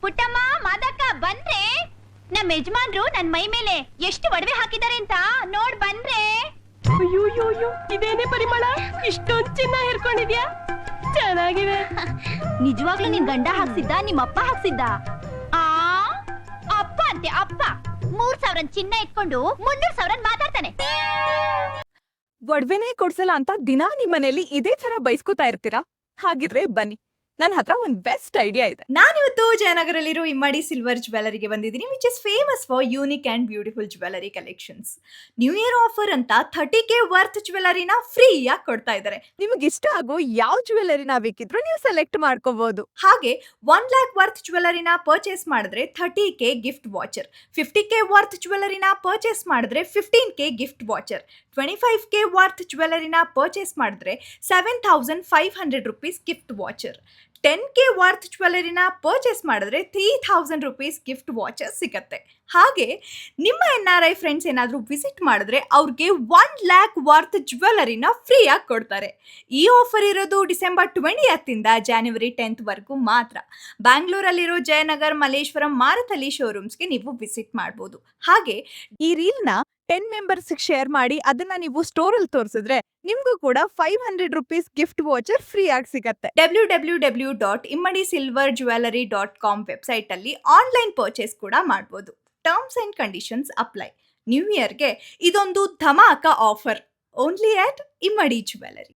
ಪುಟ್ಟಮ್ಮ ಮಾದಕ್ಕ ಬಂದ್ರೆ ನಮ್ಮ ಯಜಮಾನ್ರು ನನ್ ಮೈ ಮೇಲೆ ಎಷ್ಟು ಒಡವೆ ಹಾಕಿದ್ದಾರೆ ಅಂತ ನೋಡ್ ಬಂದ್ರೆ. ಅಯ್ಯೋ ಇದೇನೇ ಪರಿಮಳ, ಇಷ್ಟೊಂದ್ ಚಿನ್ನ ಹಿಡ್ಕೊಂಡಿದ್ಯಾ, ಚೆನ್ನಾಗಿದೆ. ನಿಜವಾಗ್ಲೂ ನಿನ್ ಗಂಡ ಹಾಕ್ಸಿದ್ದ ನಿಮ್ಮ ಅಪ್ಪ ಹಾಕ್ಸಿದ್ದ? ಆ ಅಪ್ಪ ಅಂತೆ ಅಪ್ಪ 3,000 ಚಿನ್ನ ಇಟ್ಕೊಂಡು 300,000 ಮಾತಾಡ್ತಾನೆ. ಒಡವೆನೇ ಕೊಡ್ಸಲ್ಲ ಅಂತ ದಿನಾ ನಿಮ್ಮನೇಲಿ ಇದೇ ತರ ಬೈಸ್ಕೊತಾ ಇರ್ತೀರಾ? ಹಾಗಿದ್ರೆ ಬನ್ನಿ, ನನ್ನ ಹತ್ರ ಒಂದ್ ಬೆಸ್ಟ್ ಐಡಿಯಾ ಇದೆ. ನಾನಿವತ್ತು ಜಯನಗರಲ್ಲಿರೋ ಇಮ್ಮಡಿ ಸಿಲ್ವರ್ ಜ್ಯುವೆಲರಿಗೆ ಬಂದಿದ್ದೀನಿ, which is famous for unique and beautiful jewellery collections. New year offer ಅಂತ 30K ವರ್ತ್ ಜ್ಯುವೆಲರಿನ ಫ್ರೀಯಾಗಿ ಕೊಡ್ತಾ ಇದ್ದಾರೆ. ನಿಮಗೆ ಇಷ್ಟ ಆಗೋ ಯಾವ ಜ್ಯುವೆಲರಿನ ಬೇಕಿದ್ರು ನೀವು ಸೆಲೆಕ್ಟ್ ಮಾಡ್ಕೋಬಹುದು. ಹಾಗೆ 1 lakh ವರ್ತ್ ಜ್ಯುವೆಲರಿನ ಪರ್ಚೇಸ್ ಮಾಡಿದ್ರೆ 30K gift voucher, 50K worth ಜ್ಯುವೆಲರಿನ ಪರ್ಚೇಸ್ ಮಾಡಿದ್ರೆ 15K gift voucher, 25K worth ಜ್ಯುವೆಲರಿನ ಪರ್ಚೇಸ್ ಮಾಡಿದ್ರೆ 7,500 rupees gift voucher, 10K worth ಜ್ಯುವೆಲರಿನ ಪರ್ಚೇಸ್ ಮಾಡಿದ್ರೆ 3,000 rupees ಗಿಫ್ಟ್ ವಾಚರ್ ಸಿಗತ್ತೆ. ಹಾಗೆ ನಿಮ್ಮ NRI ಫ್ರೆಂಡ್ಸ್ ಏನಾದರೂ ವಿಸಿಟ್ ಮಾಡಿದ್ರೆ ಅವ್ರಿಗೆ 1 lakh ವರ್ತ್ ಜ್ಯುವೆಲರಿನ ಫ್ರೀಯಾಗಿ ಕೊಡ್ತಾರೆ. ಈ ಆಫರ್ ಇರೋದು ಡಿಸೆಂಬರ್ 20th ಇಂದ January 10th ವರೆಗೂ ಮಾತ್ರ. ಬ್ಯಾಂಗ್ಳೂರಲ್ಲಿರೋ ಜಯನಗರ್, ಮಲ್ಲೇಶ್ವರಂ, ಮಾರತಹಳ್ಳಿ ಶೋರೂಮ್ಸ್ಗೆ ನೀವು ವಿಸಿಟ್ ಮಾಡ್ಬೋದು. ಹಾಗೆ ಈ ರೀಲ್ನ 10 ಮೆಂಬರ್ಸ್ ಶೇರ್ ಮಾಡಿ ಅದನ್ನ ನೀವು ಸ್ಟೋರ್ ಅಲ್ಲಿ ತೋರಿಸಿದ್ರೆ ನಿಮ್ಗೂ ಕೂಡ 500 rupees ಗಿಫ್ಟ್ ವಾಚರ್ ಫ್ರೀ ಆಗಿ ಸಿಗತ್ತೆ. www.immadisilverjewellery.com ವೆಬ್ಸೈಟ್ ಅಲ್ಲಿ ಆನ್ಲೈನ್ ಪರ್ಚೇಸ್ ಕೂಡ ಮಾಡ್ಬೋದು. Terms and conditions apply. New ಇಯರ್ಗೆ ಇದೊಂದು ಧಮಾಕ offer, only at Immadi jewellery.